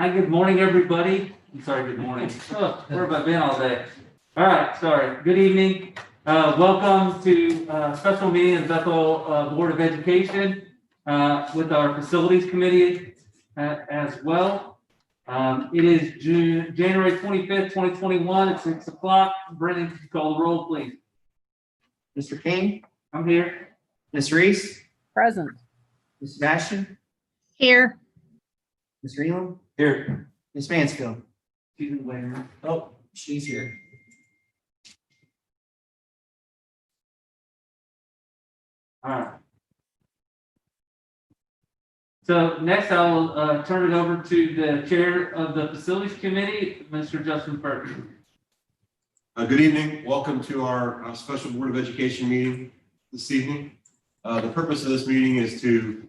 Hi, good morning, everybody. I'm sorry, good morning. Oh, where have I been all day? All right, sorry. Good evening. Welcome to special meeting of Bethel Board of Education with our Facilities Committee as well. It is January 25th, 2021 at 6 o'clock. Brendan, could you call the roll, please? Mr. King, I'm here. Ms. Reese, Present. Ms. Sebastian, Here. Mr. Elam, Here. Ms. Mansfield. She's in the waiting room. Oh, she's here. All right. So next I will turn it over to the chair of the Facilities Committee, Mr. Justin Perkins. Good evening. Welcome to our special Board of Education meeting this evening. The purpose of this meeting is to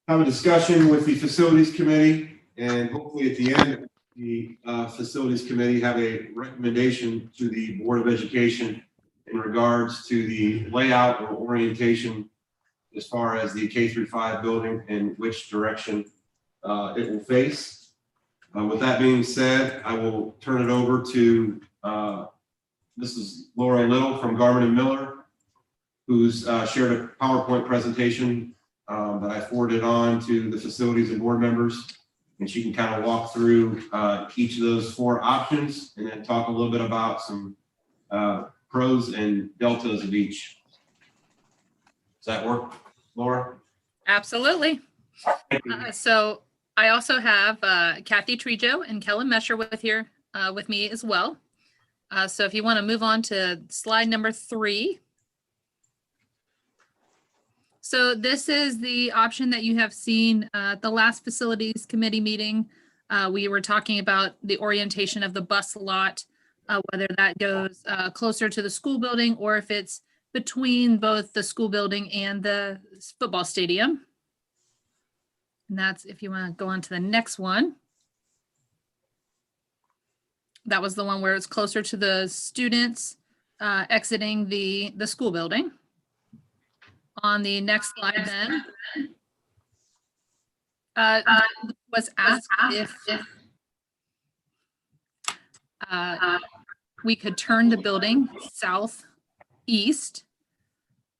have a discussion with the Facilities Committee, and hopefully at the end, the Facilities Committee have a recommendation to the Board of Education in regards to the layout or orientation as far as the K-5 building and which direction it will face. With that being said, I will turn it over to Mrs. Laura Little from Garmin & Miller, who's shared a PowerPoint presentation that I forwarded on to the facilities and board members. And she can kind of walk through each of those four options and then talk a little bit about some pros and deltas of each. Does that work, Laura? Absolutely. So I also have Kathy Trejo and Kellen Mesher with me as well. So if you want to move on to slide number 3. So this is the option that you have seen at the last Facilities Committee meeting. We were talking about the orientation of the bus lot, whether that goes closer to the school building or if it's between both the school building and the football stadium. And that's if you want to go on to the next one. That was the one where it's closer to the students exiting the school building. On the next slide then, was asked if we could turn the building southeast.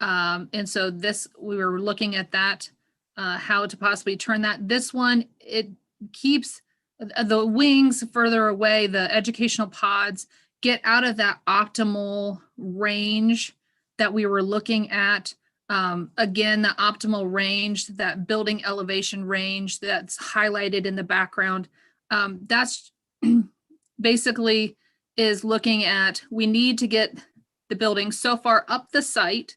And so we were looking at that, how to possibly turn that. This one, it keeps the wings further away, the educational pods get out of that optimal range that we were looking at. Again, the optimal range, that building elevation range that's highlighted in the background, that's basically is looking at, we need to get the building so far up the site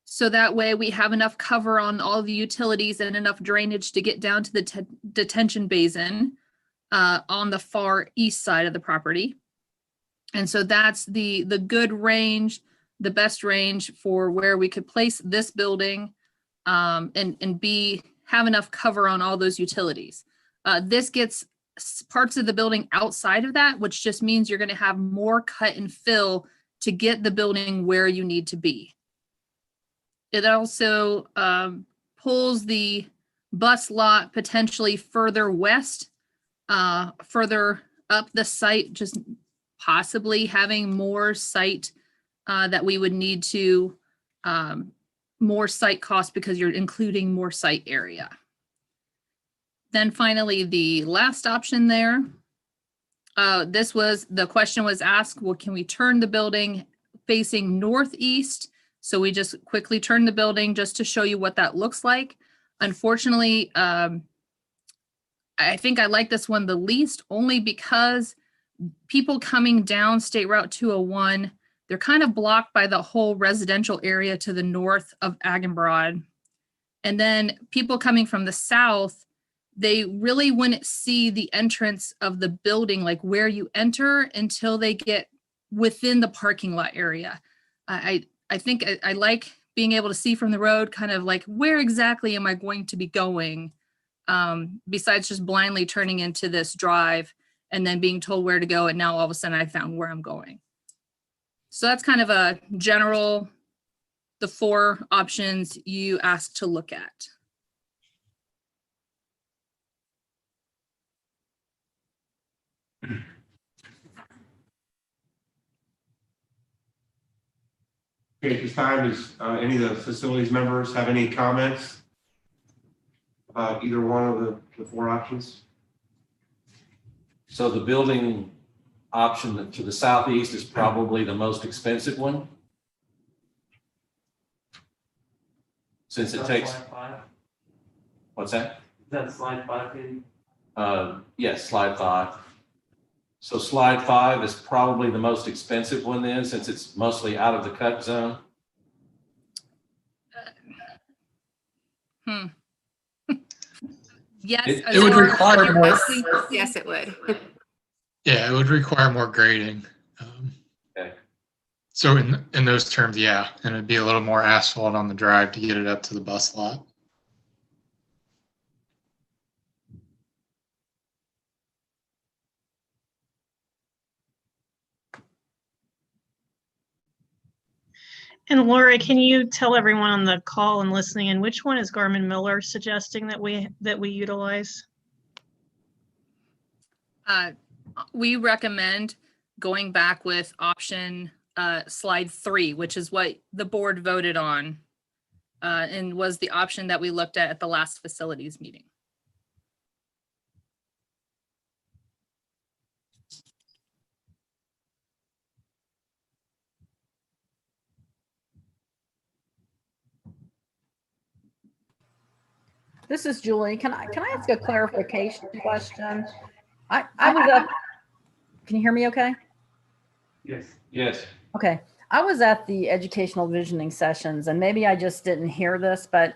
so that way we have enough cover on all the utilities and enough drainage to get down to the detention basin on the far east side of the property. And so that's the good range, the best range for where we could place this building and have enough cover on all those utilities. This gets parts of the building outside of that, which just means you're going to have more cut and fill to get the building where you need to be. It also pulls the bus lot potentially further west, further up the site, just possibly having more site that we would need to, more site cost because you're including more site area. Then finally, the last option there, the question was asked, well, can we turn the building facing northeast? So we just quickly turned the building just to show you what that looks like. Unfortunately, I think I like this one the least, only because people coming down State Route 201, they're kind of blocked by the whole residential area to the north of Agenbrod. And then people coming from the south, they really wouldn't see the entrance of the building, like where you enter, until they get within the parking lot area. I think I like being able to see from the road, kind of like, where exactly am I going to be going? Besides just blindly turning into this drive and then being told where to go. And now all of a sudden I found where I'm going. So that's kind of a general, the 4 options you asked to look at. Okay, at this time, does any of the facilities members have any comments about either one of the four options? So the building option to the southeast is probably the most expensive one. Since it takes, Slide 5? what's that? Is that slide 5, Katie? Yes, slide 5. So slide 5 is probably the most expensive one then, since it's mostly out of the cut zone. Yes. It would Laura, require you're more- asking- Yes, it would. Yeah, it would require more grading. Okay. So in those terms, yeah, and it'd be a little more asphalt on the drive to get it up to the bus lot. And Laura, can you tell everyone on the call and listening in, which one is Garmin Miller suggesting that we utilize? We recommend going back with option slide 3, which is what the board voted on and was the option that we looked at the last facilities meeting. This is Julie. Can I ask a clarification question? I was at, can you hear me okay? Yes. Yes. Okay. I was at the educational visioning sessions and maybe I just didn't hear this, but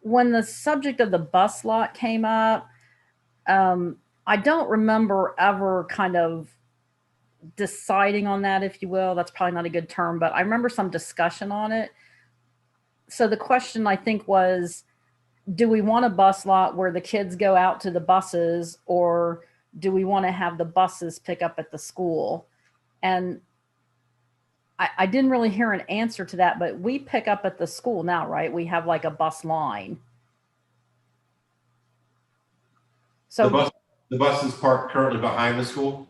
when the subject of the bus lot came up, I don't remember ever kind of deciding on that, if you will. That's probably not a good term, but I remember some discussion on it. So the question I think was, do we want a bus lot where the kids go out to the buses, or do we want to have the buses pick up at the school? And I didn't really hear an answer to that, but we pick up at the school now, right? We have like a bus line. So The bus is parked currently behind the school.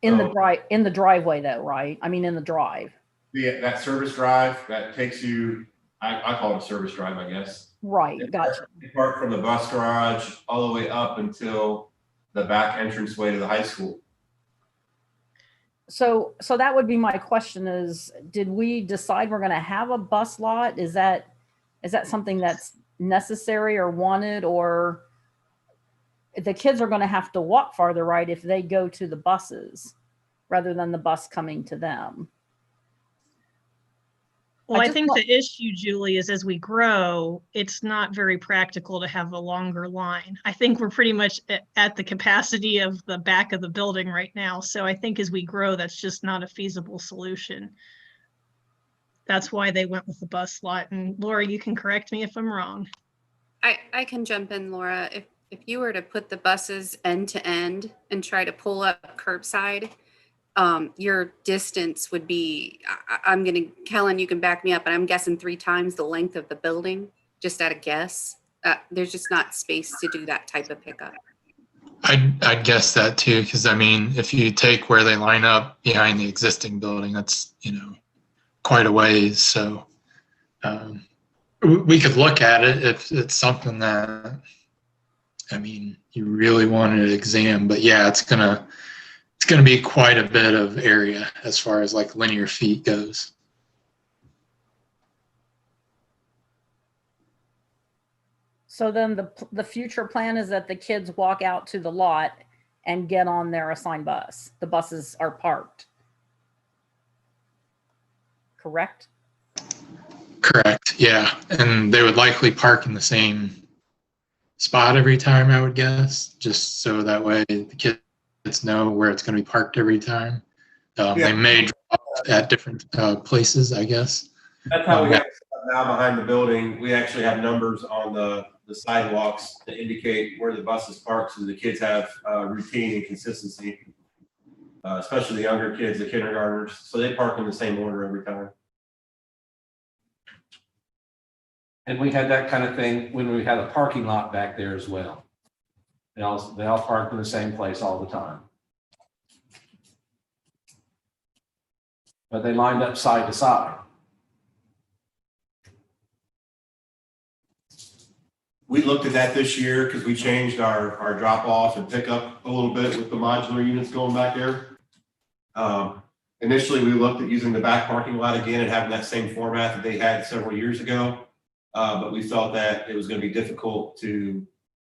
in the driveway though, right? I mean, in the drive. That service drive that takes you, I call it a service drive, I guess. Right. Gotcha. They park from the bus garage all the way up until the back entranceway to the high school. So that would be my question is, did we decide we're going to have a bus lot? Is that something that's necessary or wanted, or the kids are going to have to walk farther, right? If they go to the buses rather than the bus coming to them. Well, I just think want- the issue, Julie, is as we grow, it's not very practical to have a longer line. I think we're pretty much at the capacity of the back of the building right now. So I think as we grow, that's just not a feasible solution. That's why they went with the bus lot. And Laura, you can correct me if I'm wrong. I can jump in, Laura. If you were to put the buses end to end and try to pull up curbside, your distance would be, Kellen, you can back me up, but I'm guessing 3 times the length of the building, just at a guess. There's just not space to do that type of pickup. I'd guess that too, because I mean, if you take where they line up behind the existing building, that's, quite a ways. So we could look at it if it's something that, I mean, you really wanted to examine, but yeah, it's gonna be quite a bit of area as far as like linear feet goes. So then the future plan is that the kids walk out to the lot and get on their assigned bus. The buses are parked. Correct? Correct. Yeah. And they would likely park in the same spot every time, I would guess, just so that way the kids know where it's going to be parked every time. They may drop at different places, I guess. That's how we have it set up now behind the building. We actually have numbers on the sidewalks to indicate where the bus is parked, so the kids have routine and consistency, especially the younger kids, the kindergartners. So they park in the same order every time. And we had that kind of thing when we had a parking lot back there as well. They all park in the same place all the time. But they lined up side to side. We looked at that this year because we changed our drop off and pickup a little bit with the modular units going back there. Initially, we looked at using the back parking lot again and having that same format that they had several years ago. But we felt that it was going to be difficult to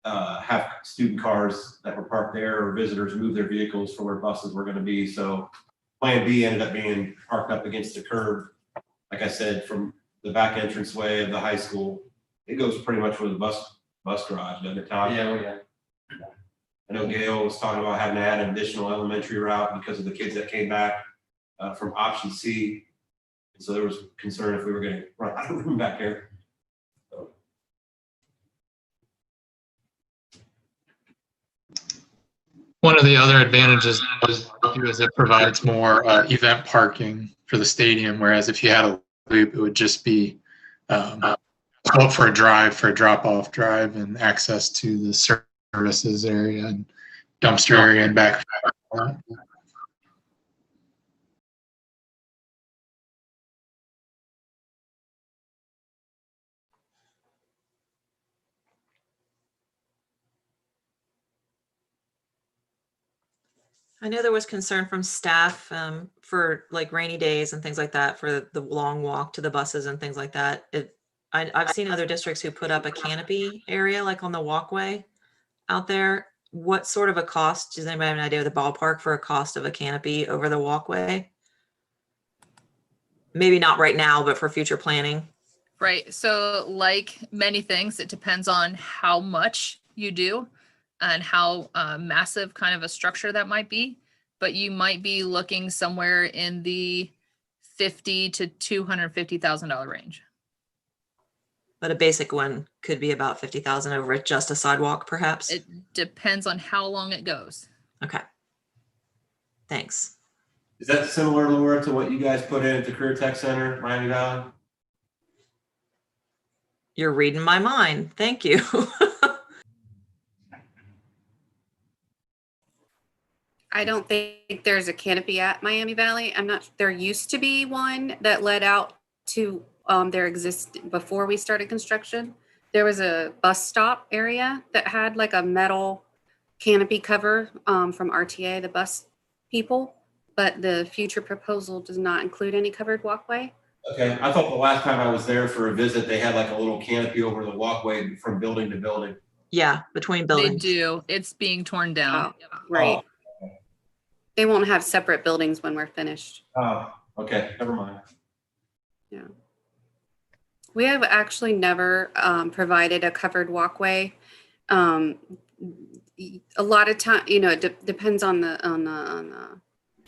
have student cars that were parked there or visitors move their vehicles from where buses were going to be. So Plan B ended up being parked up against the curb. Like I said, from the back entranceway of the high school, it goes pretty much where the bus garage, doesn't it, Todd? Yeah. I know Gail was talking about having to add an additional elementary route because of the kids that came back from option C. And so there was concern if we were going to run out of room back there. So. One of the other advantages is it provides more event parking for the stadium, whereas if you had a loop, it would just be up for a drive, for a drop-off drive, and access to the services area and dumpster area and back. I know there was concern from staff for like rainy days and things like that for the long walk to the buses and things like that. I've seen other districts who put up a canopy area like on the walkway out there. What sort of a cost, does anybody have an idea of the ballpark for a cost of a canopy over the walkway? Maybe not right now, but for future planning. Right. So like many things, it depends on how much you do and how massive kind of a structure that might be. But you might be looking somewhere in the $50,000 to $250,000 range. But a basic one could be about 50,000 over just a sidewalk, perhaps. It depends on how long it goes. Okay. Thanks. Is that similar, Laura, to what you guys put in at the Career Tech Center, Miami Valley? You're reading my mind. Thank you. I don't think there's a canopy at Miami Valley. There used to be one that led out to before we started construction. There was a bus stop area that had like a metal canopy cover from RTA, the bus people, but the future proposal does not include any covered walkway. Okay, I thought the last time I was there for a visit, they had like a little canopy over the walkway from building to building. Yeah, between buildings. They do. It's being torn down. Oh, right. Oh. They won't have separate buildings when we're finished. Oh, okay, never mind. Yeah. We have actually never provided a covered walkway. A lot of time, it depends on the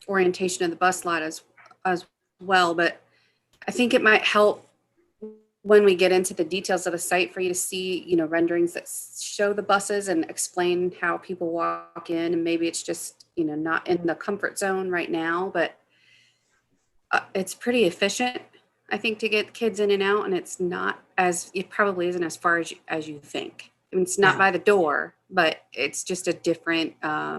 orientation of the bus lot as well. But I think it might help when we get into the details of the site for you to see, renderings that show the buses and explain how people walk in. And maybe it's just, not in the comfort zone right now, but it's pretty efficient, I think, to get kids in and out. And it probably isn't as far as you think. I mean, it's not by the door, but it's just a different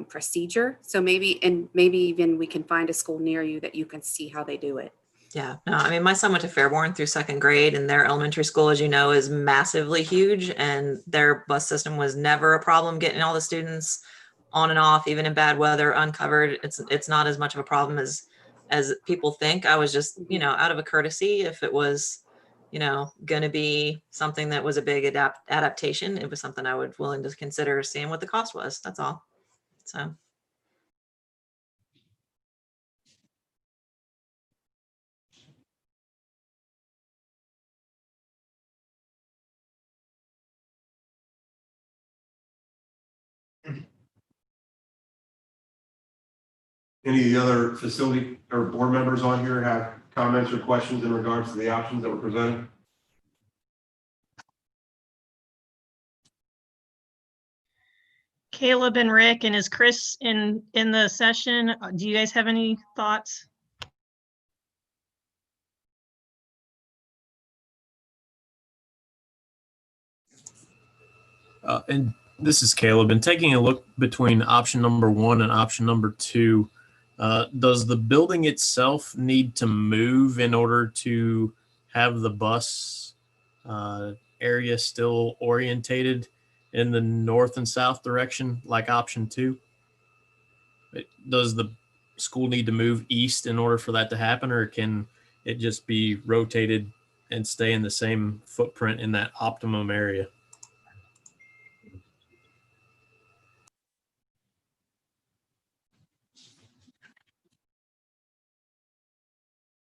procedure. So maybe even we can find a school near you that you can see how they do it. Yeah, no, I mean, my son went to Fairborn through second grade, and their elementary school, as you know, is massively huge, and their bus system was never a problem getting all the students on and off, even in bad weather, uncovered. It's not as much of a problem as people think. I was just, out of a courtesy, if it was, going to be something that was a big adaptation, it was something I would willing to consider seeing what the cost was. That's all. So. Any of the other facility or board members on here have comments or questions in regards to the options that were presented? Caleb and Rick, and is Chris in the session? Do you guys have any thoughts? This is Caleb. And taking a look between option number 1 and option number 2, does the building itself need to move in order to have the bus area still orientated in the north and south direction like option 2? Does the school need to move east in order for that to happen, or can it just be rotated and stay in the same footprint in that optimum area?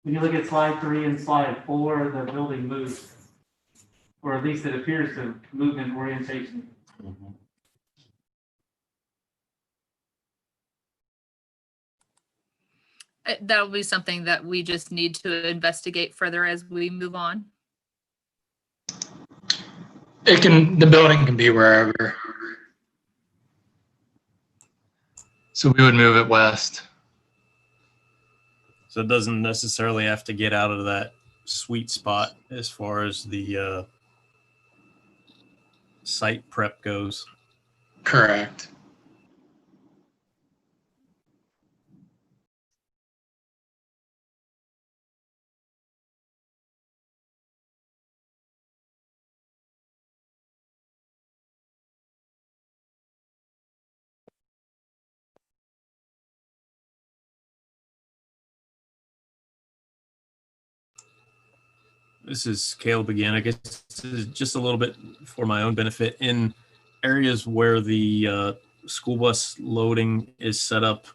When you look at slide 3 and slide 4, the building moves, or at least it appears to move in orientation. That will be something that we just need to investigate further as we move on. The building can be wherever. So we would move it west. So it doesn't necessarily have to get out of that sweet spot as far as the site prep goes. Correct. This is Caleb again. I guess this is just a little bit for my own benefit. In areas where the school bus loading is set up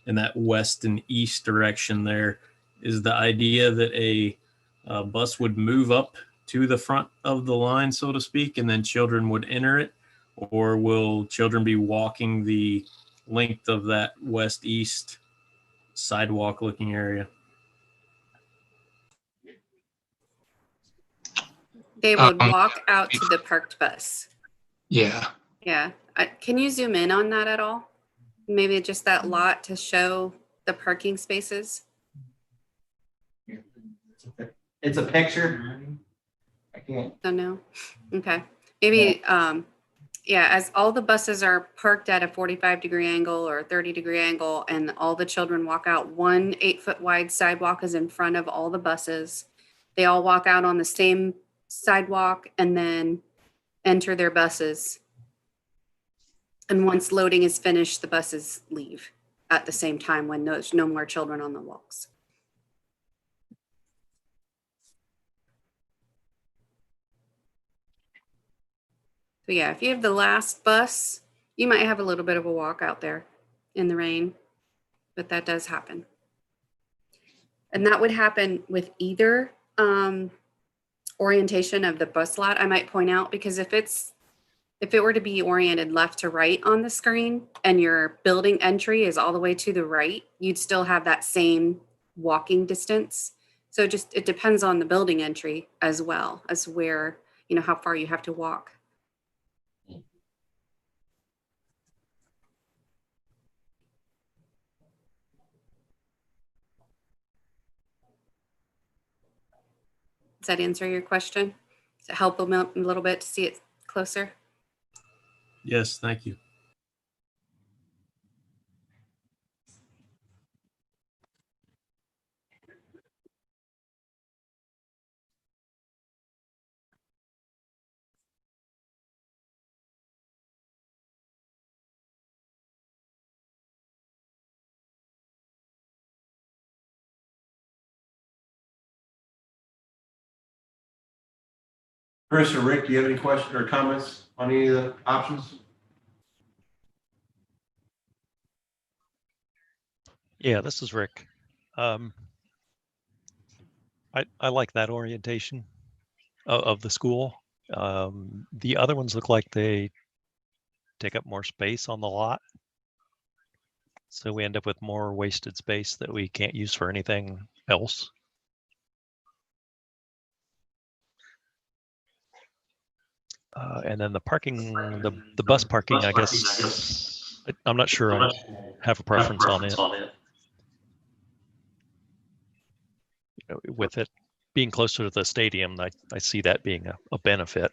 in that west and east direction, there is the idea that a bus would move up to the front of the line, so to speak, and then children would enter it? Or will children be walking the length of that west-east sidewalk looking area? They would walk out to the parked bus. Yeah. Yeah. Can you zoom in on that at all? Maybe just that lot to show the parking spaces? It's a picture. I can't. Oh, no? Okay. Maybe, yeah, as all the buses are parked at a 45-degree angle or 30-degree angle, and all the children walk out, one 8-foot wide sidewalk is in front of all the buses. They all walk out on the same sidewalk and then enter their buses. And once loading is finished, the buses leave at the same time when there's no more children on the walks. So yeah, if you have the last bus, you might have a little bit of a walk out there in the rain, but that does happen. And that would happen with either orientation of the bus lot, I might point out, because if it were to be oriented left to right on the screen and your building entry is all the way to the right, you'd still have that same walking distance. So it depends on the building entry as well as where, how far you have to walk. Does that answer your question? Does it help a little bit to see it closer? Yes, thank you. Chris or Rick, do you have any questions or comments on any of the options? Yeah, this is Rick. I like that orientation of the school. The other ones look like they take up more space on the lot. So we end up with more wasted space that we can't use for anything else. And then the parking, the bus parking, I guess, I'm not sure I have a preference on it. With it being closer to the stadium, I see that being a benefit.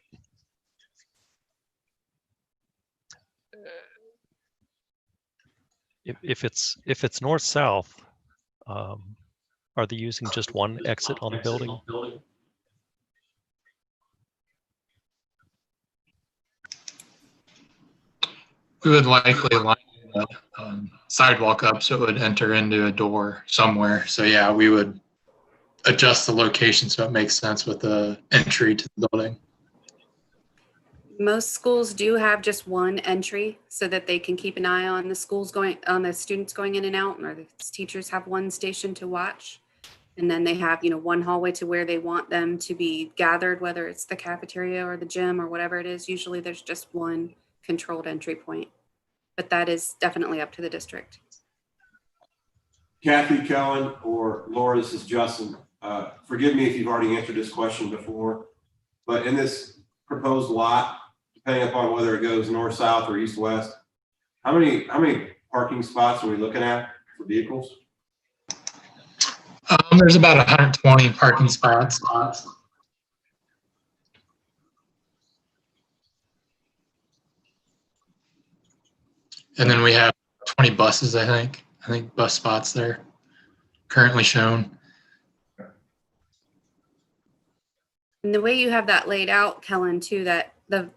if it's north-south, are they using just one exit on the building? We would likely line the sidewalk up so it would enter into a door somewhere. So yeah, we would adjust the location so it makes sense with the entry to the building. Most schools do have just one entry so that they can keep an eye on the students going in and out, or the teachers have one station to watch. And then they have, one hallway to where they want them to be gathered, whether it's the cafeteria or the gym or whatever it is. Usually there's just one controlled entry point, but that is definitely up to the district. Kathy, Kellen, or Laura, this is Justin. Forgive me if you've already answered this question before, but in this proposed lot, depending upon whether it goes north, south, or east, west, how many parking spots are we looking at for vehicles? There's about 120 parking spots. And then we have 20 buses, I think bus spots there currently shown. And the way you have that laid out, Kellen, too, that the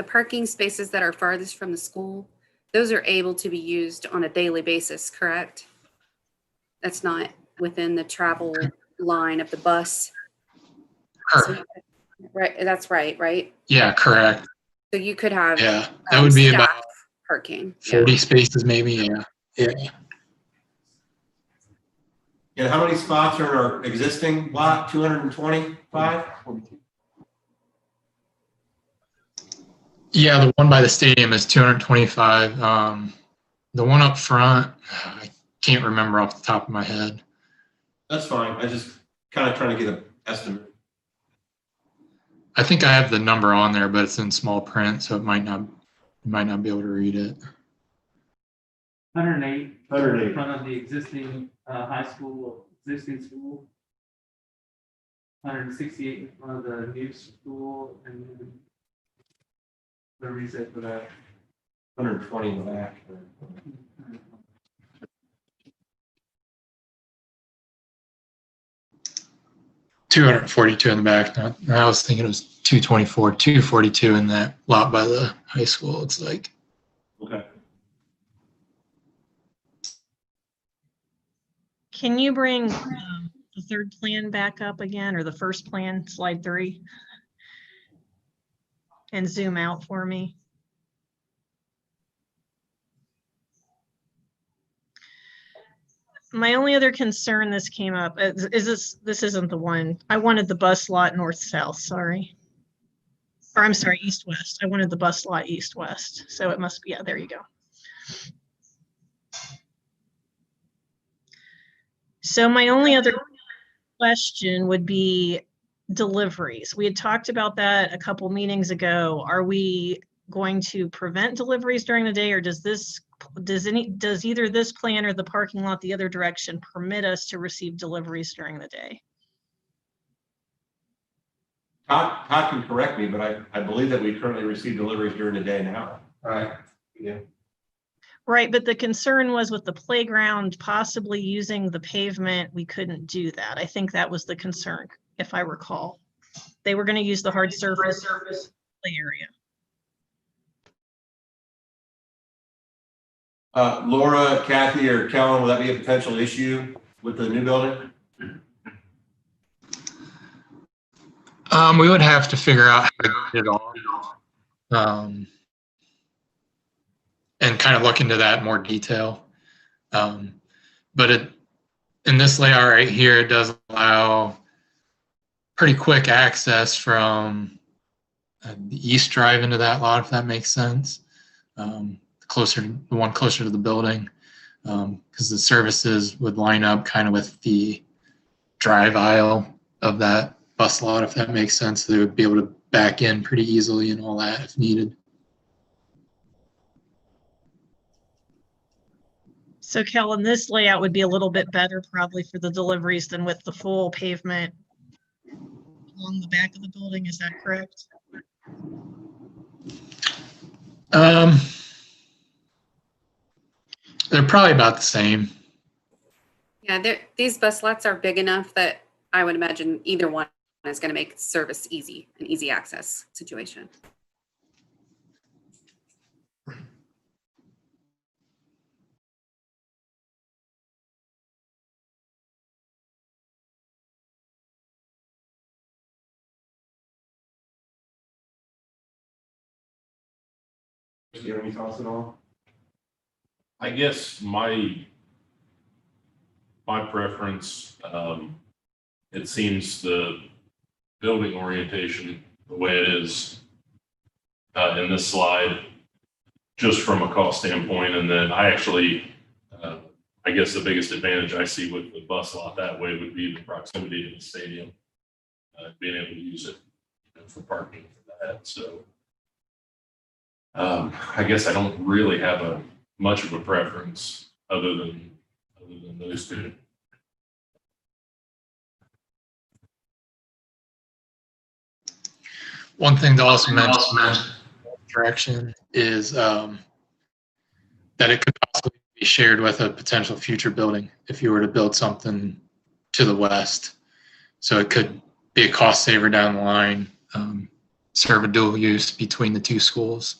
parking spaces that are farthest from the school, those are able to be used on a daily basis, correct? That's not within the travel line of the bus. So, right, that's right? Yeah, correct. So you could have that would be about parking. 40 spaces maybe, yeah. And how many spots are in our existing lot? 225? Yeah, the one by the stadium is 225. The one up front, I can't remember off the top of my head. That's fine. I just kind of trying to get an estimate. I think I have the number on there, but it's in small print, so you might not be able to read it. 108. 108. In front of the existing existing school. 168 in front of the new school, and then the reset for that. 120 in the back. 242 in the back. I was thinking it was 224, 242 in that lot by the high school. It's like. Okay. Can you bring the third plan back up again, or the first plan, slide 3, and zoom out for me? My only other concern this came up is this isn't the one. I wanted the bus lot north-south, sorry. Or I'm sorry, east-west. I wanted the bus lot east-west. So it must be, yeah, there you go. So my only other question would be deliveries. We had talked about that a couple meetings ago. Are we going to prevent deliveries during the day, or does either this plan or the parking lot the other direction permit us to receive deliveries during the day? Todd can correct me, but I believe that we currently receive deliveries during the day now. Right. Yeah. Right, but the concern was with the playground possibly using the pavement, we couldn't do that. I think that was the concern, if I recall. They were going to use the hard surface play area. Laura, Kathy, or Kellen, will that be a potential issue with the new building? We would have to figure out how to get it all. And kind of look into that in more detail. But in this layout right here, it does allow pretty quick access from the east drive into that lot, if that makes sense. The one closer to the building, because the services would line up kind of with the drive aisle of that bus lot, if that makes sense. So they would be able to back in pretty easily and all that if needed. So Kellen, this layout would be a little bit better probably for the deliveries than with the full pavement along the back of the building. Is that correct? Um, they're probably about the same. Yeah, these bus lots are big enough that I would imagine either one is going to make service easy, an easy access situation. Do you have any thoughts at all? I guess my preference, it seems the building orientation, the way it is in this slide, just from a cost standpoint, and then I actually, I guess the biggest advantage I see with the bus lot that way would be the proximity to the stadium, being able to use it for parking for that. So I guess I don't really have much of a preference other than those two. One thing to also mention direction is that it could possibly be shared with a potential future building if you were to build something to the west. So it could be a cost saver down the line, serve a dual use between the two schools.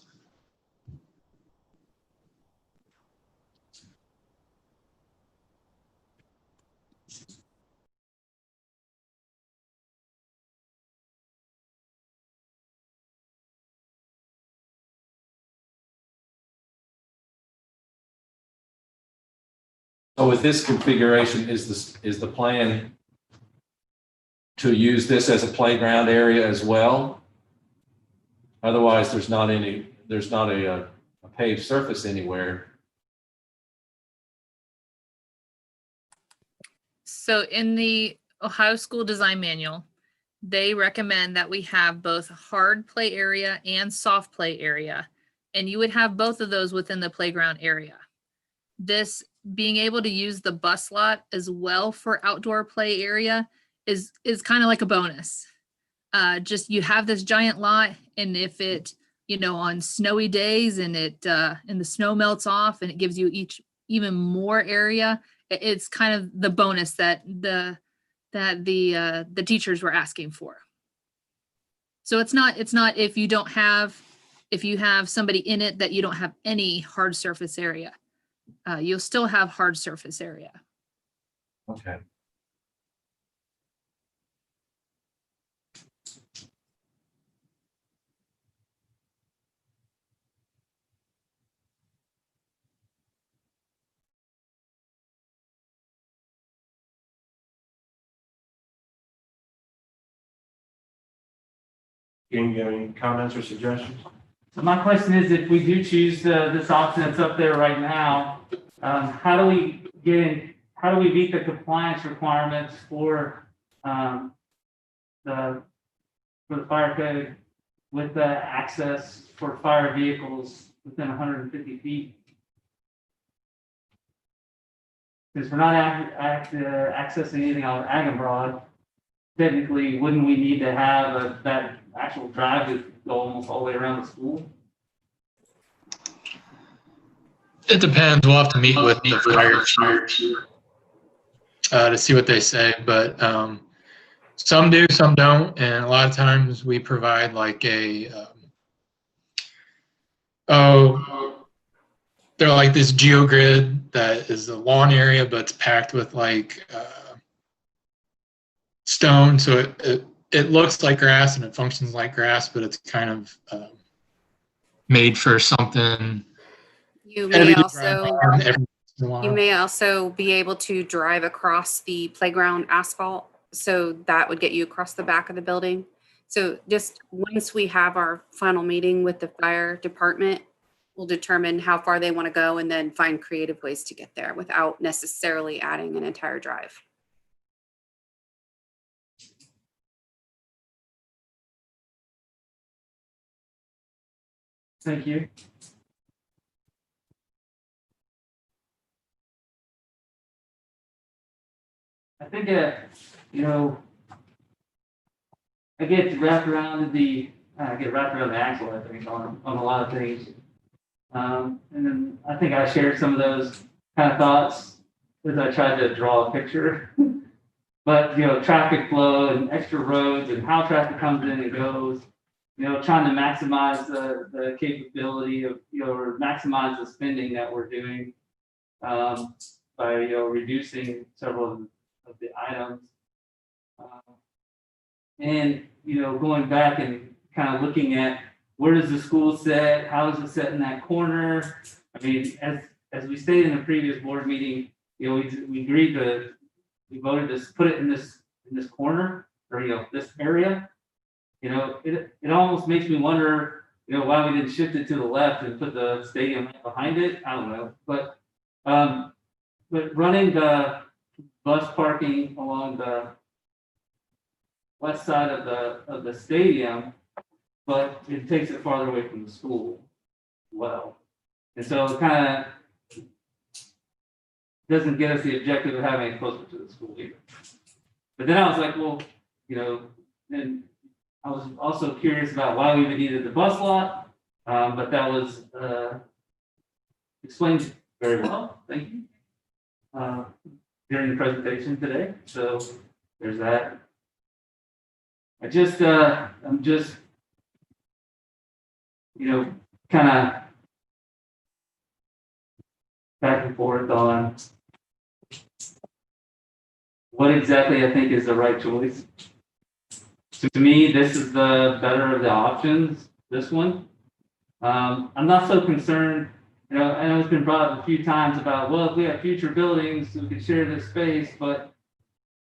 So with this configuration, is the plan to use this as a playground area as well? Otherwise, there's not a paved surface anywhere. So in the Ohio School Design Manual, they recommend that we have both hard play area and soft play area. And you would have both of those within the playground area. This being able to use the bus lot as well for outdoor play area is kind of like a bonus. Just you have this giant lot, and if it, on snowy days and and the snow melts off and it gives you even more area, it's kind of the bonus that the teachers were asking for. So it's not if you have somebody in it that you don't have any hard surface area. You'll still have hard surface area. Okay. Can you have any comments or suggestions? So my question is, if we do choose this option that's up there right now, how do we meet the compliance requirements for the fire code with the access for fire vehicles within 150 feet? Because we're not accessing anything on Agabroad, technically, wouldn't we need to have that actual drive to go almost all the way around the school? It depends. We'll have to meet with the fire chief to see what they say, but some do, some don't, and a lot of times we provide like they're like this Geo Grid that is a lawn area, but it's packed with like stone, so it looks like grass and it functions like grass, but it's kind of made for something. You may also be able to drive across the playground asphalt. So that would get you across the back of the building. So just once we have our final meeting with the fire department, we'll determine how far they want to go and then find creative ways to get there without necessarily adding an entire drive. Thank you. I think, I get wrapped around the axle, I think, on a lot of things. And then I think I shared some of those kind of thoughts as I tried to draw a picture. But, traffic flow and extra roads and how traffic comes in and goes, trying to maximize the capability of, or maximize the spending that we're doing by, reducing several of the items. And, going back and kind of looking at where does the school sit? How is it set in that corner? I mean, as we stated in the previous board meeting, we agreed to, we voted to put it in this corner or, this area. It almost makes me wonder, why we didn't shift it to the left and put the stadium right behind it. I don't know, but running the bus parking along the west side of the stadium, but it takes it farther away from the school. Well, and so it kind of doesn't get us the objective of having it closer to the school either. But then I was like, well, and I was also curious about why we would needed the bus lot, but that was explained very well. Thank you. During the presentation today. So there's that. I'm just, kind of back and forth on what exactly I think is the right choice. To me, this is the better of the options, this one. I'm not so concerned, I know it's been brought up a few times about, well, if we have future buildings, we could share this space, but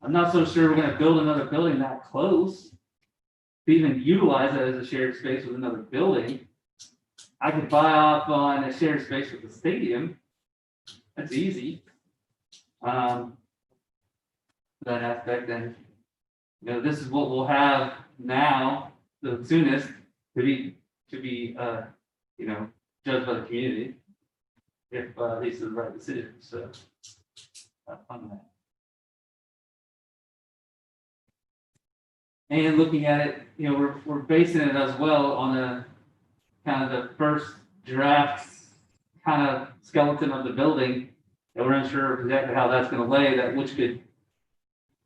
I'm not so sure we're going to build another building that close to even utilize it as a shared space with another building. I could buy off on a shared space with the stadium. That's easy. That aspect, and this is what we'll have now, the soonest to be judged by the community if these are the right decisions. So on that. And looking at it, we're basing it as well on a kind of the first draft kind of skeleton of the building, and we're unsure exactly how that's going to lay, which could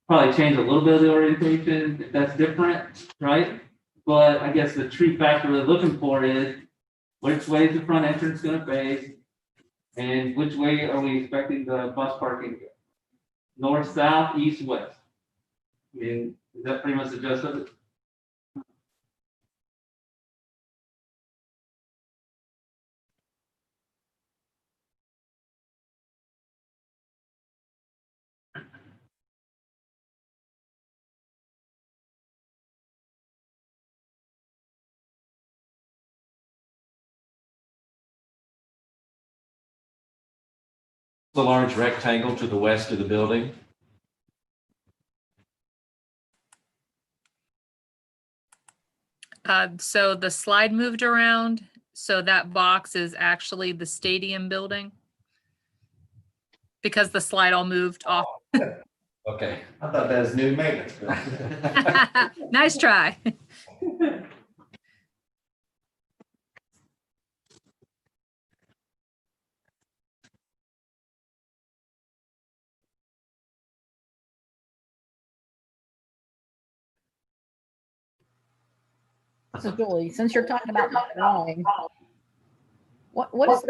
probably change a little bit of the orientation if that's different, right? But I guess the true factor we're looking for is which way is the front entrance going to face, and which way are we expecting the bus parking to go? North, south, east, west. I mean, is that pretty much the gist of it? The large rectangle to the west of the building. So the slide moved around. So that box is actually the stadium building. Because the slide all moved off. Okay. I thought that was new maintenance. Nice try. So Julie, since you're talking about the drawing, what is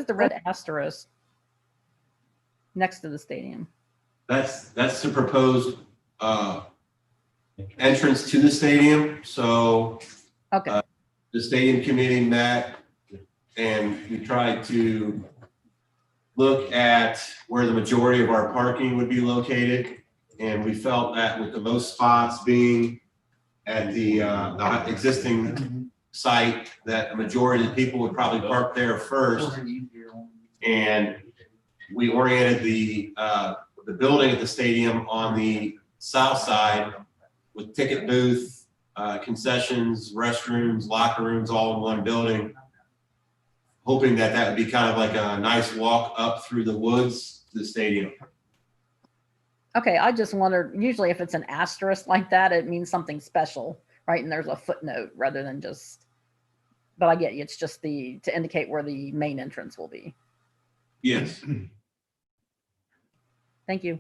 the red asterisk next to the stadium? That's the proposed entrance to the stadium. So Okay. the stadium committee met and we tried to look at where the majority of our parking would be located. And we felt that with the most spots being at the existing site, that a majority of people would probably park there first. And we oriented the building at the stadium on the south side with ticket booth, concessions, restrooms, locker rooms, all in one building, hoping that that would be kind of like a nice walk up through the woods to the stadium. Okay, I just wondered, usually if it's an asterisk like that, it means something special, right? And there's a footnote rather than just But I get you, it's just to indicate where the main entrance will be. Yes. Thank you.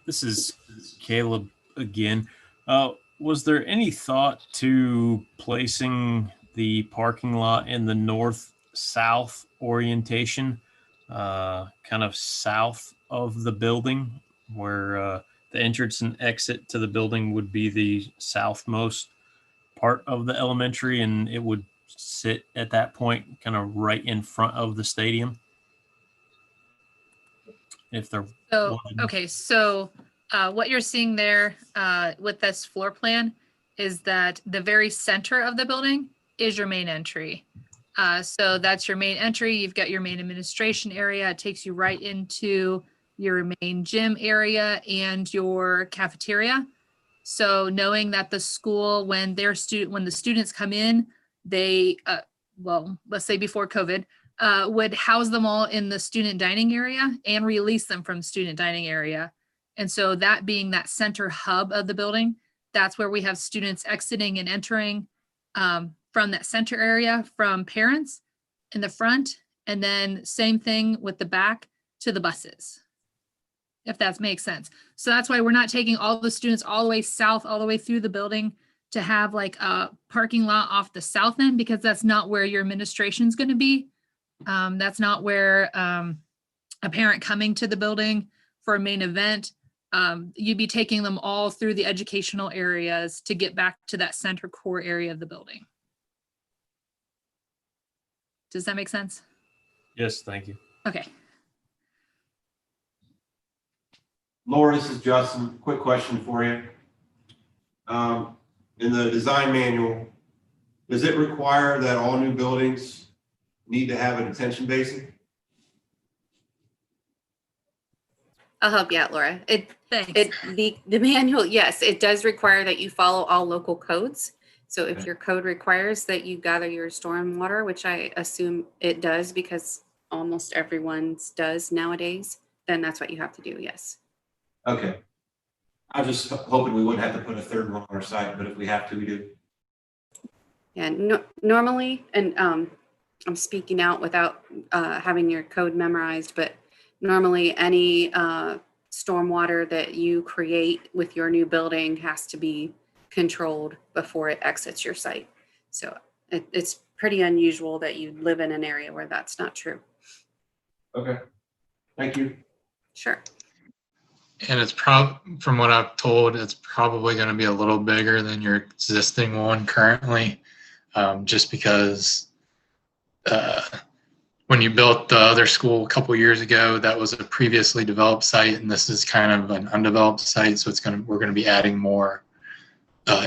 This is Caleb again. Was there any thought to placing the parking lot in the north-south orientation, kind of south of the building, where the entrance and exit to the building would be the southmost part of the elementary, and it would sit at that point kind of right in front of the stadium? If there So, was. okay, so what you're seeing there with this floor plan is that the very center of the building is your main entry. So that's your main entry. You've got your main administration area. It takes you right into your main gym area and your cafeteria. So knowing that the school, when the students come in, they, well, let's say before COVID, would house them all in the student dining area and release them from the student dining area. And so that being that center hub of the building, that's where we have students exiting and entering from that center area, from parents in the front, and then same thing with the back to the buses, if that makes sense. So that's why we're not taking all the students all the way south, all the way through the building to have like a parking lot off the south end, because that's not where your administration is going to be. That's not where a parent coming to the building for a main event, you'd be taking them all through the educational areas to get back to that center core area of the building. Does that make sense? Yes, thank you. Okay. Laura, this is Justin. Quick question for you. In the design manual, does it require that all new buildings need to have a detention basin? I'll help you out, Laura. Thanks. The manual, yes, it does require that you follow all local codes. So if your code requires that you gather your stormwater, which I assume it does because almost everyone's does nowadays, then that's what you have to do, yes. Okay. I was just hoping we wouldn't have to put a third one on our site, but if we have to, we do. And normally, and I'm speaking out without having your code memorized, but normally any stormwater that you create with your new building has to be controlled before it exits your site. So it's pretty unusual that you live in an area where that's not true. Okay. Thank you. Sure. And it's from what I've told, it's probably going to be a little bigger than your existing one currently, just because when you built the other school a couple years ago, that was a previously developed site, and this is kind of an undeveloped site, so we're going to be adding more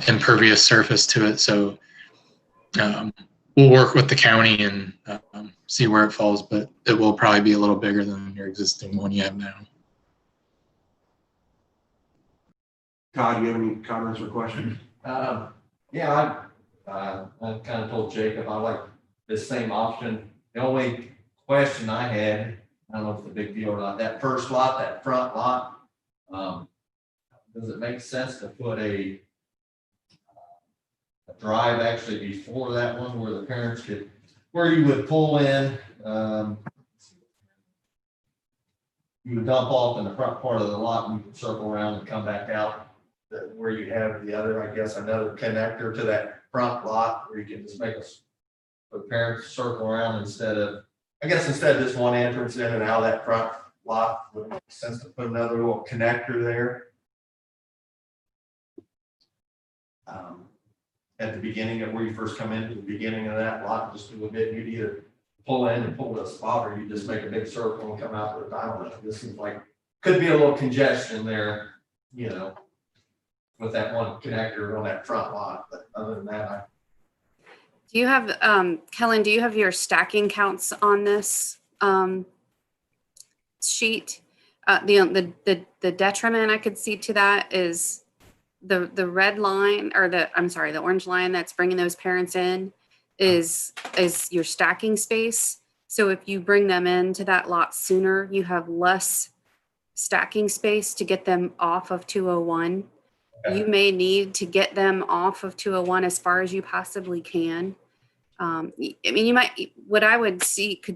impervious surface to it. So we'll work with the county and see where it falls, but it will probably be a little bigger than your existing one you have now. Todd, do you have any comments or questions? Yeah, I kind of told Jacob I like this same option. The only question I had, I don't know if it's a big deal or not, that first lot, that front lot, does it make sense to put a drive actually before that one where the parents could, where you would pull in, you would dump off in the front part of the lot and you could circle around and come back out? Where you have the other, I guess, another connector to that front lot where you can just make the parents circle around instead of just one entrance in and out of that front lot. Would it make sense to put another little connector there? At the beginning of where you first come into the beginning of that lot, just a little bit, you'd either pull in and pull to a spot, or you just make a big circle and come out with a diamond. This seems like could be a little congestion there, you know, with that one connector on that front lot. But other than that, Do you have, Kellen, do you have your stacking counts on this sheet? The detriment I could see to that is the red line, or the orange line that's bringing those parents in is your stacking space. So if you bring them into that lot sooner, you have less stacking space to get them off of 201. You may need to get them off of 201 as far as you possibly can. I mean, you might, what I could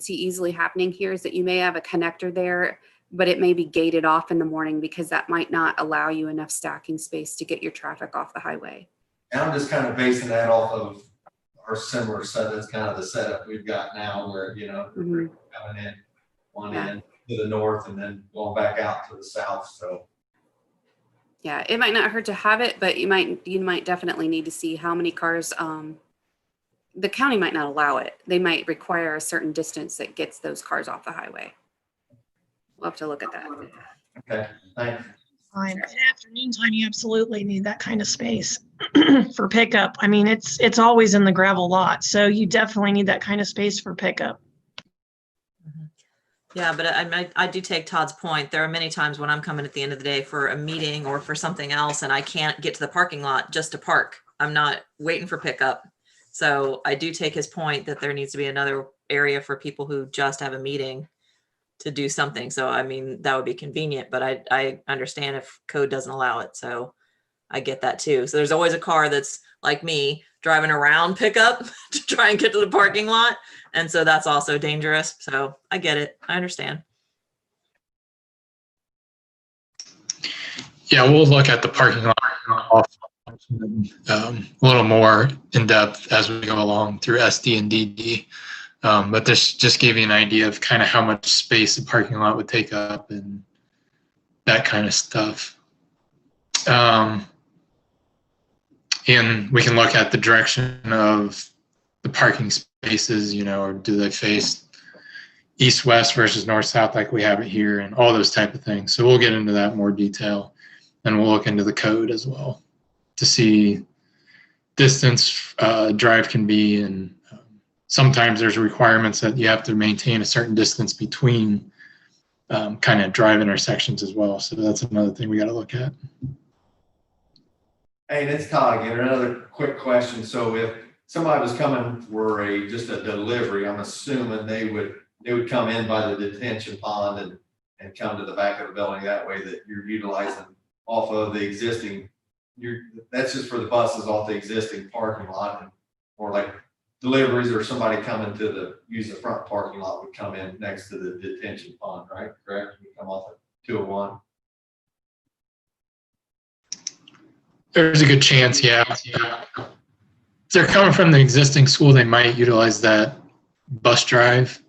see easily happening here is that you may have a connector there, but it may be gated off in the morning because that might not allow you enough stacking space to get your traffic off the highway. And I'm just kind of basing that off of our similar set. That's kind of the setup we've got now where, you know, Mhm. coming in one Yeah. end to the north and then going back out to the south. So Yeah, it might not hurt to have it, but you might definitely need to see how many cars, the county might not allow it. They might require a certain distance that gets those cars off the highway. We'll have to look at that. okay, thanks. Fine. In afternoon time, you absolutely need that kind of space for pickup. I mean, it's always in the gravel lot, so you definitely need that kind of space for pickup. Yeah, but I do take Todd's point. There are many times when I'm coming at the end of the day for a meeting or for something else, and I can't get to the parking lot just to park. I'm not waiting for pickup. So I do take his point that there needs to be another area for people who just have a meeting to do something. So, I mean, that would be convenient, but I understand if code doesn't allow it. So I get that too. So there's always a car that's like me driving around pickup to try and get to the parking lot. And so that's also dangerous. So I get it. I understand. Yeah, we'll look at the parking lot a little more in depth as we go along through SD and DD. But this just gave you an idea of kind of how much space the parking lot would take up and that kind of stuff. And we can look at the direction of the parking spaces, you know, or do they face east-west versus north-south like we have it here, and all those type of things. So we'll get into that in more detail, and we'll look into the code as well to see distance drive can be, and sometimes there's requirements that you have to maintain a certain distance between kind of drive intersections as well. So that's another thing we got to look at. Hey, and it's Todd again. Another quick question. So if somebody was coming for just a delivery, I'm assuming they would come in by the detention pond and come to the back of the building. That way that you're utilizing off of the existing, that's just for the buses off the existing parking lot, or like deliveries or somebody coming to use the front parking lot would come in next to the detention pond, right? Correct? We come off of 201. There's a good chance, yeah. If they're coming from the existing school, they might utilize that bus drive.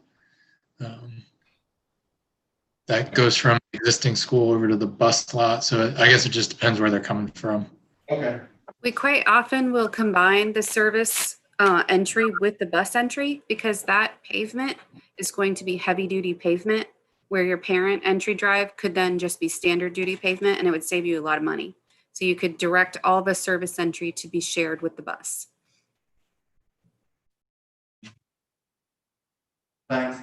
That goes from the existing school over to the bus lot. So I guess it just depends where they're coming from. Okay. We quite often will combine the service entry with the bus entry because that pavement is going to be heavy duty pavement, where your parent entry drive could then just be standard duty pavement, and it would save you a lot of money. So you could direct all the service entry to be shared with the bus. Thanks.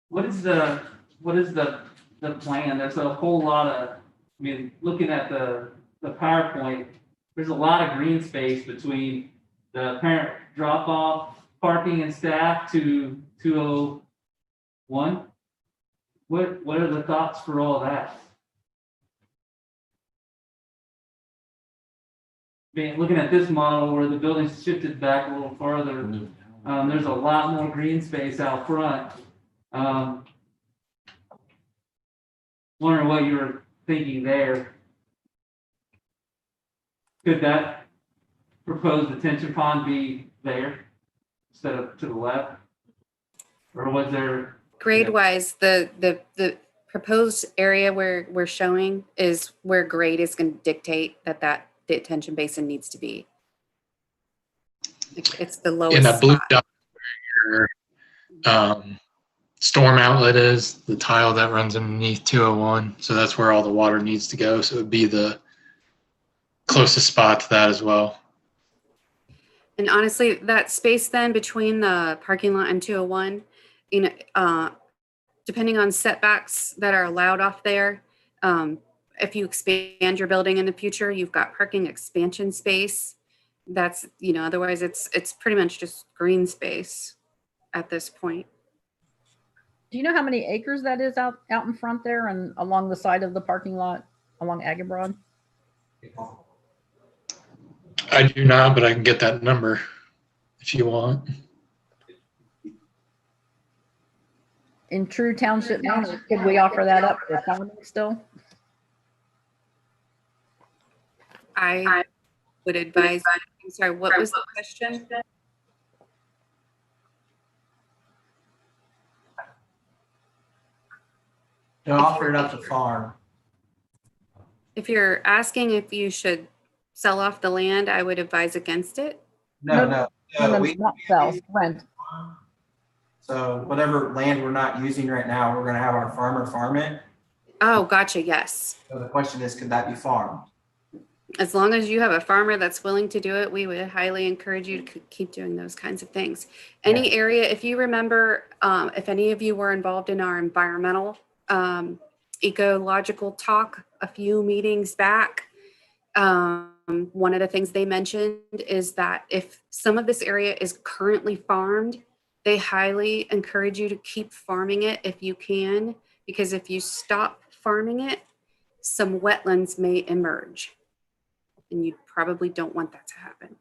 What is the plan? There's a whole lot of, I mean, looking at the PowerPoint, there's a lot of green space between the parent drop off parking and staff to 201. What are the thoughts for all that? I mean, looking at this model where the building's shifted back a little farther, there's a lot more green space out front. Wondering what you were thinking there. Could that proposed detention pond be there instead of to the left? Or was there? Grade wise, the proposed area where we're showing is where grade is going to dictate that detention basin needs to be. It's the lowest In that blue spot. dot where your storm outlet is, the tile that runs underneath 201. So that's where all the water needs to go. So it would be the closest spot to that as well. And honestly, that space then between the parking lot and 201, depending on setbacks that are allowed off there, if you expand your building in the future, you've got parking expansion space. That's, otherwise it's pretty much just green space at this point. Do you know how many acres that is out in front there and along the side of the parking lot along Agabron? I do not, but I can get that number if you want. In true township manner, could we offer that up for farming still? I would advise, I'm sorry, what was the question? To offer it up to farm. If you're asking if you should sell off the land, I would advise against it. No, we not sell, rent. so whatever land we're not using right now, we're gonna have our farmer farm it. Oh, gotcha, yes. So the question is, could that be farmed? As long as you have a farmer that's willing to do it, we would highly encourage you to keep doing those kinds of things. Any area, if you remember, if any of you were involved in our environmental ecological talk a few meetings back, one of the things they mentioned is that if some of this area is currently farmed, they highly encourage you to keep farming it if you can, because if you stop farming it, some wetlands may emerge. And you probably don't want that to happen.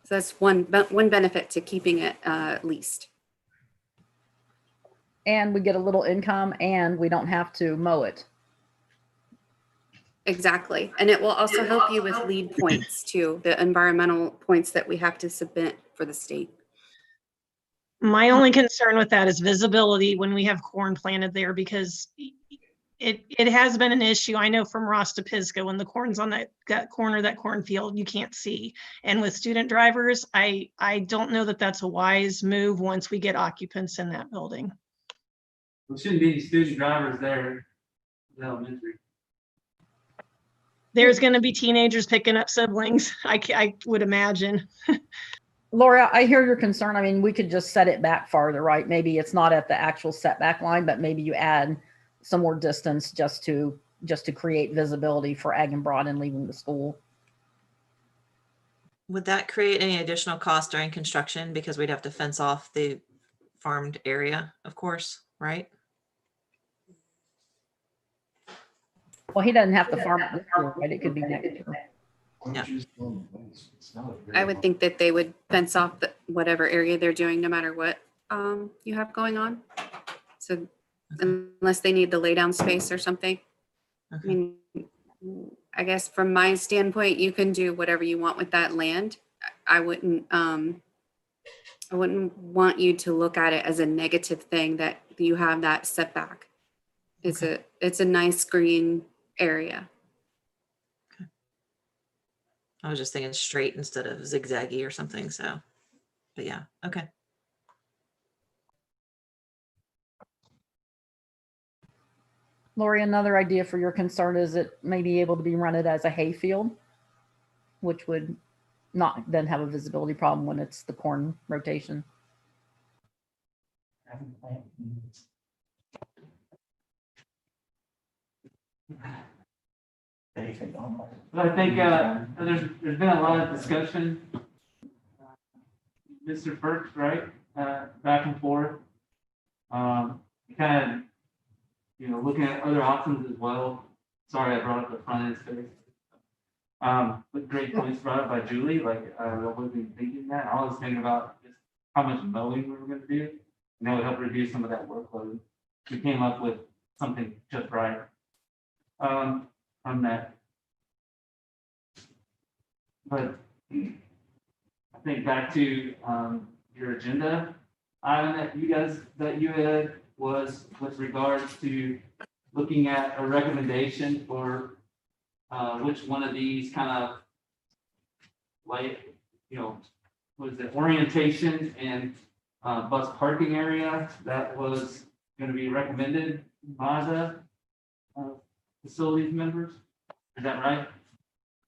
So that's one benefit to keeping it leased. And we get a little income and we don't have to mow it. Exactly. And it will also help you with lead points too, the environmental points that we have to submit for the state. My only concern with that is visibility when we have corn planted there, because it has been an issue. I know from Ross to Pisgah, when the corn's on that corner, that cornfield, you can't see. And with student drivers, I don't know that that's a wise move once we get occupants in that building. There shouldn't be any student drivers there. The elementary. There's going to be teenagers picking up siblings, I would imagine. Laura, I hear your concern. I mean, we could just set it back farther, right? Maybe it's not at the actual setback line, but maybe you add some more distance just to create visibility for Ag and Broad and leaving the school. Would that create any additional cost during construction? Because we'd have to fence off the farmed area, of course, right? Well, he doesn't have to farm it this year, right? It could be next year. Yeah. I would think that they would fence off whatever area they're doing, no matter what you have going on. So unless they need the lay down space or something. I mean, I guess from my standpoint, you can do whatever you want with that land. I wouldn't want you to look at it as a negative thing that you have that setback. It's a nice green area. Okay. I was just thinking straight instead of zigzaggy or something. So, but yeah, okay. Lori, another idea for your concern is it may be able to be rented as a hayfield, which would not then have a visibility problem when it's the corn rotation. But I think there's been a lot of discussion, Mr. Perks, right? Back and forth. Kind of, looking at other options as well. Sorry, I brought up the front end space. But great points brought up by Julie. Like, I wasn't thinking that. I was thinking about just how much mowing we were going to do, and that would help reduce some of that workload. We came up with something just right. On that. But I think back to your agenda item that you had was with regards to looking at a recommendation for which one of these kind of like, was it orientation and bus parking area that was going to be recommended by the facilities members? Is that right?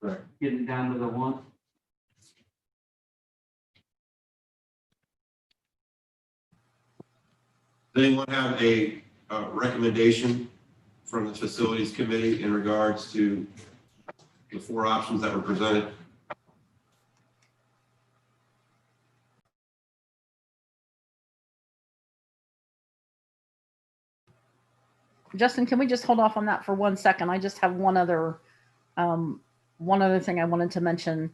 Right. Getting down to the one. Does anyone have a recommendation from the facilities committee in regards to the 4 options that were presented? Justin, can we just hold off on that for 1 second? I just have one other thing I wanted to mention.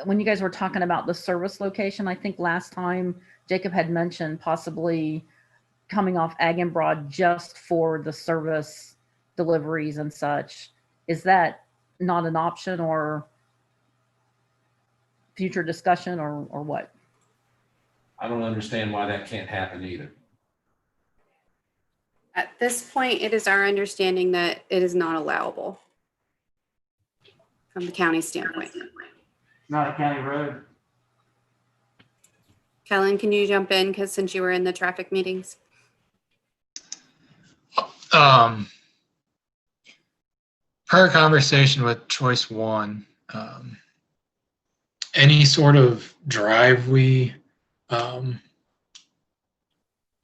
When you guys were talking about the service location, I think last time Jacob had mentioned possibly coming off Ag and Broad just for the service deliveries and such. Is that not an option or future discussion or what? I don't understand why that can't happen either. At this point, it is our understanding that it is not allowable from the county standpoint. Not a county road. Kellen, can you jump in? Because since you were in the traffic meetings. Per conversation with choice 1, any sort of drive we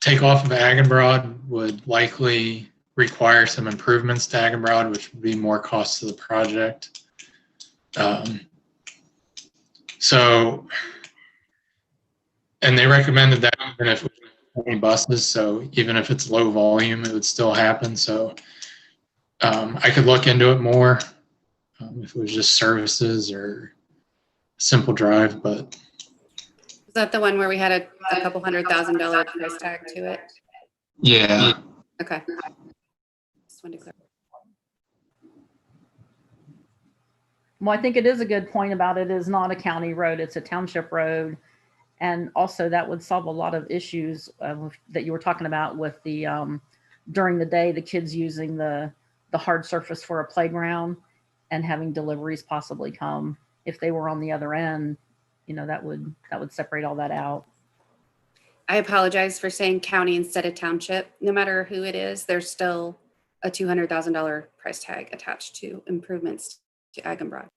take off of Ag and Broad would likely require some improvements to Ag and Broad, which would be more cost to the project. And they recommended that even if it was 20 buses, so even if it's low volume, it would still happen. So I could look into it more if it was just services or simple drive, but. Is that the one where we had a couple $100,000 price tag to it? Yeah. Okay. Just wanted to clarify. Well, I think it is a good point about it is not a county road, it's a township road. And also that would solve a lot of issues that you were talking about with the, during the day, the kids using the hard surface for a playground and having deliveries possibly come. If they were on the other end, you know, that would separate all that out. I apologize for saying county instead of township. No matter who it is, there's still a $200,000 price tag attached to improvements to Ag and Broad.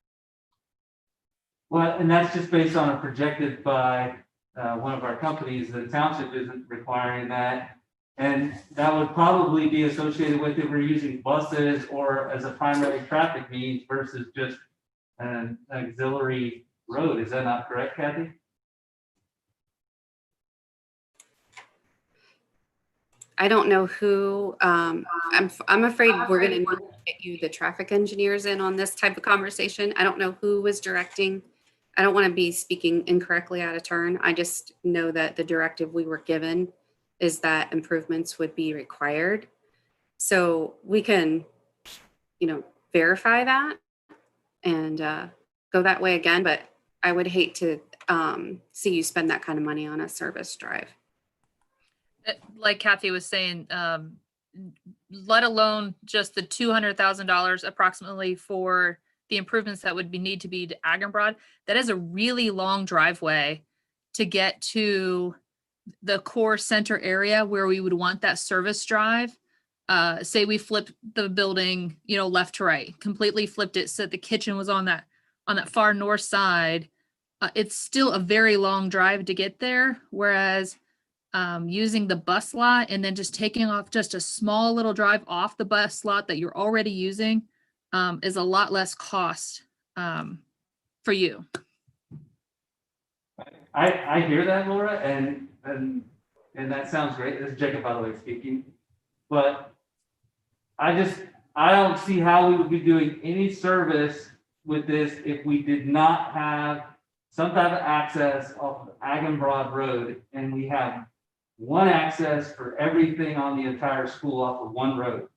Well, and that's just based on a projected by one of our companies. The township isn't requiring that. And that would probably be associated with if we're using buses or as a primary traffic means versus just an auxiliary road. Is that not correct, Kathy? I don't know who, I'm afraid we're going to get you the traffic engineers in on this type of conversation. I don't know who was directing. I don't want to be speaking incorrectly out of turn. I just know that the directive we were given is that improvements would be required. So we can, you know, verify that and go that way again, but I would hate to see you spend that kind of money on a service drive. Like Kathy was saying, let alone just the $200,000 approximately for the improvements that would need to be to Ag and Broad. That is a really long driveway to get to the core center area where we would want that service drive. Say we flipped the building, you know, left to right, completely flipped it so the kitchen was on that far north side. It's still a very long drive to get there, whereas using the bus lot and then just taking off just a small little drive off the bus lot that you're already using is a lot less cost for you. I hear that, Laura, and that sounds great. This is Jacob, by the way, speaking. But I don't see how we would be doing any service with this if we did not have some type of access off of Ag and Broad Road, and we have one access for everything on the entire school off of one road.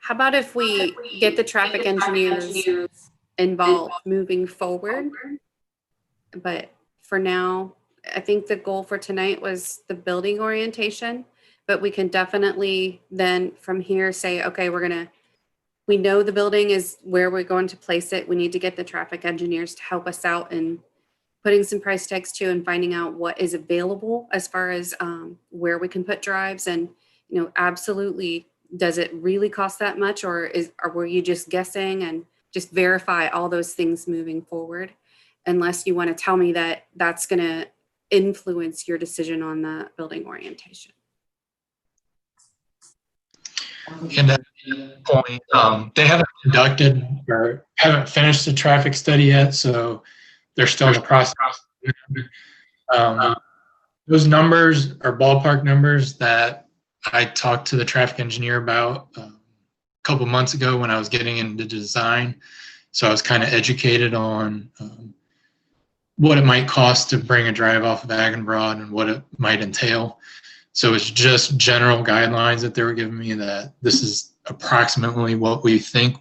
How about if we get the traffic engineers involved moving forward? But for now, I think the goal for tonight was the building orientation, but we can definitely then from here say, okay, we know the building is where we're going to place it. We need to get the traffic engineers to help us out in putting some price tags to and finding out what is available as far as where we can put drives. And, you know, absolutely, does it really cost that much, or were you just guessing? And just verify all those things moving forward. Unless you want to tell me that that's going to influence your decision on the building orientation. And at that point, they haven't conducted or haven't finished the traffic study yet, so they're still in the process. Those numbers are ballpark numbers that I talked to the traffic engineer about a couple months ago when I was getting into design. So I was kind of educated on what it might cost to bring a drive off of Broad and what it might entail. So it's just general guidelines that they were giving me that this is approximately what we think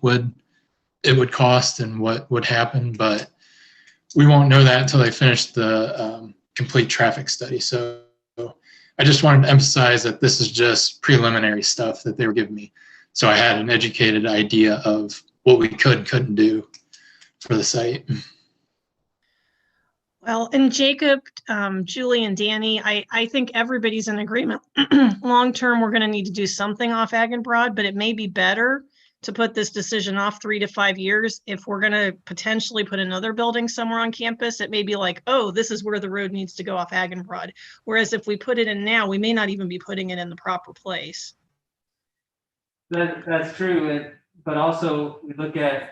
it would cost and what would happen, but we won't know that until they finish the complete traffic study. So I just wanted to emphasize that this is just preliminary stuff that they were giving me. So I had an educated idea of what we could and couldn't do for the site. Well, and Jacob, Julie, and Danny, I think everybody's in agreement. Long term, we're going to need to do something off Broad, but it may be better to put this decision off 3 to 5 years. If we're going to potentially put another building somewhere on campus, it may be like, oh, this is where the road needs to go off Broad. Whereas if we put it in now, we may not even be putting it in the proper place. That's true, but also we look at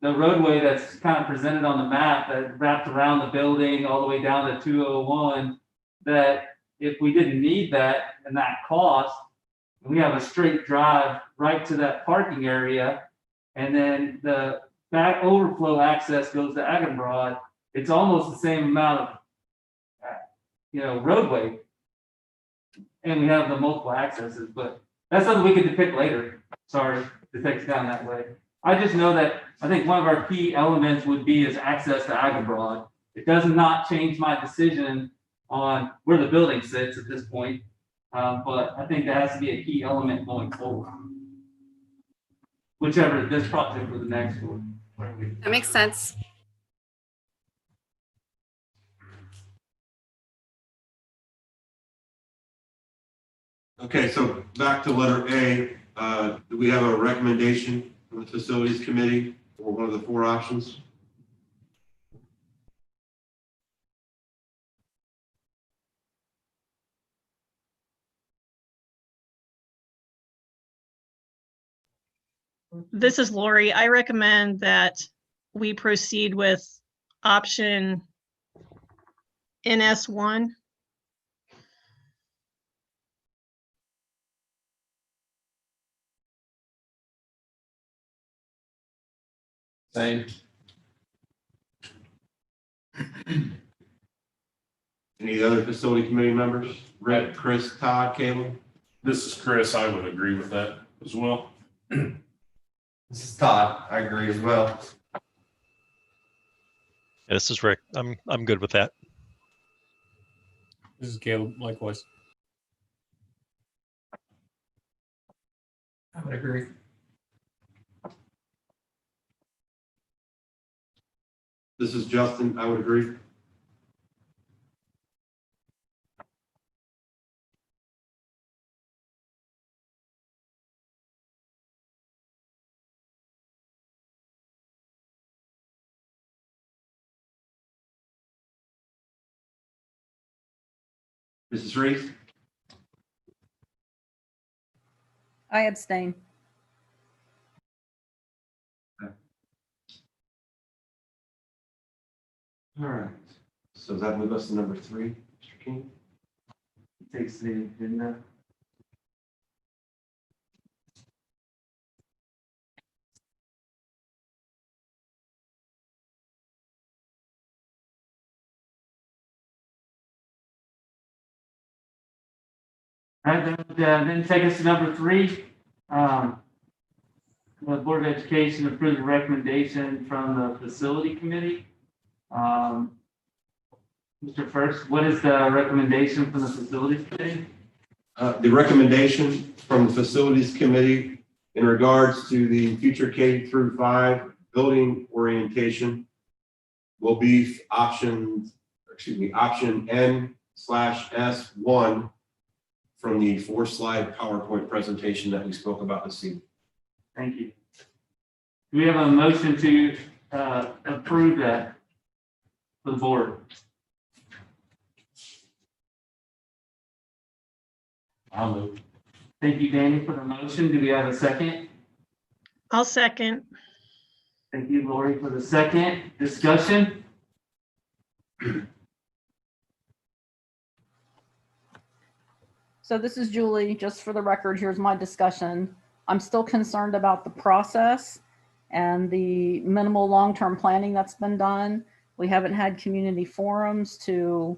the roadway that's kind of presented on the map that wrapped around the building all the way down to 201, that if we didn't need that and that cost, we have a straight drive right to that parking area, and then the back overflow access goes to Broad. It's almost the same amount of, roadway, and we have the multiple accesses, but that's something we can depict later. Sorry to take us down that way. I just know that I think one of our key elements would be is access to Broad. It does not change my decision on where the building sits at this point. But I think that has to be a key element going forward. Whichever this project or the next one. That makes sense. Okay, so back to letter A, do we have a recommendation from the facilities committee for one of the 4 options? This is Lori. I recommend that we proceed with option NS1. Same. Any other facility committee members? Rick, Chris, Todd, Caleb? This is Chris. I would agree with that as well. This is Todd. I agree as well. Yeah, this is Rick. I'm good with that. This is Caleb, likewise. I would agree. This is Justin. I would agree. Mrs. Reese? I abstain. All right. So does that move us to number 3, Mr. King? Takes the agenda. All right, then take us to number 3. The Board of Education approved a recommendation from the facility committee. Mr. First, what is the recommendation from the facilities committee? The recommendation from the facilities committee in regards to the future K-5 building orientation will be option N/S1 from the 4-slide PowerPoint presentation that we spoke about this evening. Thank you. Do we have a motion to approve that for the board? I'll move. Thank you, Danny, for the motion. Do we have a second? I'll second. Thank you, Lori, for the second. Discussion? So this is Julie. Just for the record, here's my discussion. I'm still concerned about the process and the minimal long-term planning that's been done. We haven't had community forums to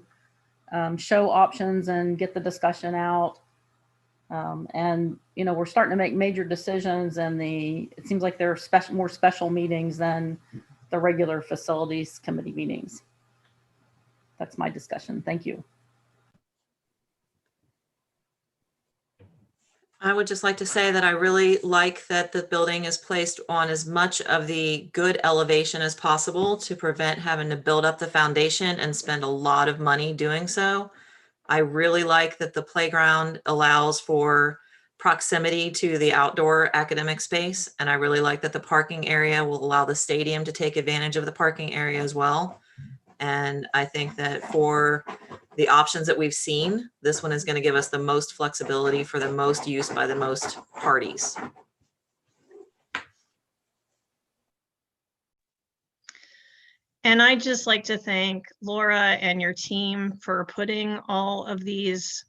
show options and get the discussion out. And, you know, we're starting to make major decisions, and it seems like there are more special meetings than the regular facilities committee meetings. That's my discussion. Thank you. I would just like to say that I really like that the building is placed on as much of the good elevation as possible to prevent having to build up the foundation and spend a lot of money doing so. I really like that the playground allows for proximity to the outdoor academic space. And I really like that the parking area will allow the stadium to take advantage of the parking area as well. And I think that for the options that we've seen, this one is going to give us the most flexibility for the most use by the most parties. And I'd just like to thank Laura and your team for putting all of these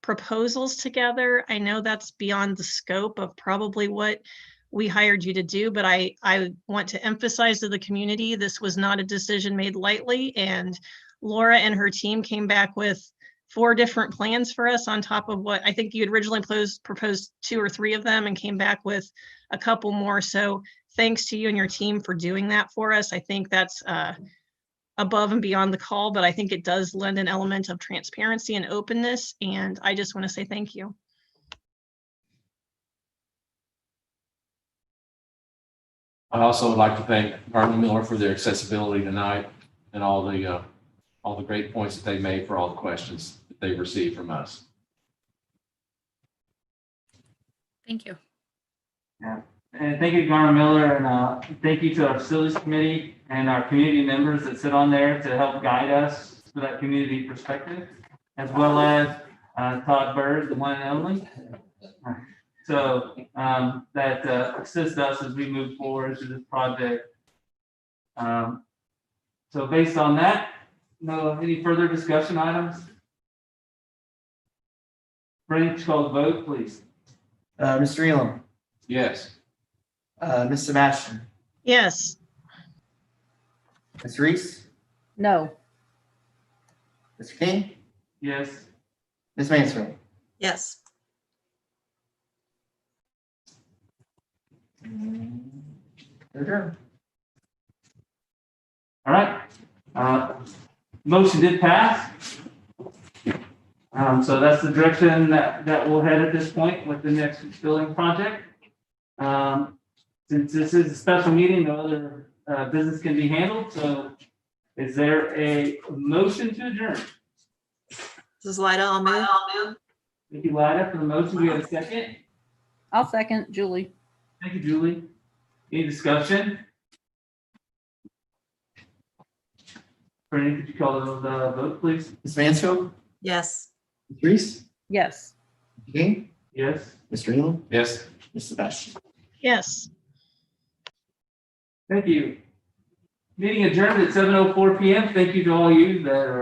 proposals together. I know that's beyond the scope of probably what we hired you to do, but I want to emphasize to the community, this was not a decision made lightly, and Laura and her team came back with 4 different plans for us on top of what I think you had originally proposed 2 or 3 of them, and came back with a couple more. So thanks to you and your team for doing that for us. I think that's above and beyond the call, but I think it does lend an element of transparency and openness. And I just want to say thank you. I also would like to thank Garland Miller for their accessibility tonight and all the great points that they made for all the questions that they received from us. Thank you. Yeah. And thank you, Garner Miller, and thank you to our facilities committee and our community members that sit on there to help guide us for that community perspective, as well as Todd Bird, the one and only. So that assist us as we move forward to this project. So based on that, any further discussion items? Frank, call the vote, please. Mr. Elam, Yes. Ms. Sebastian, Yes. Ms. Reese, No. Mr. King, Yes. Ms. Mansfield. Yes. Adjourned. All right. Motion did pass. So that's the direction that we'll head at this point with the next building project. Since this is a special meeting, no other business can be handled. So is there a motion to adjourn? This is Lida. I'll move. Thank you, Lida, for the motion. We have a second. I'll second, Julie. Thank you, Julie. Any discussion? Franny, could you call the vote, please? Ms. Mansfield, Yes. Ms. Reese, Yes. Mr. King, Yes. Mr. Elam, Yes. Ms. Sebastian. Yes. Thank you. Meeting adjourned at 7:04 p.m. Thank you to all you that are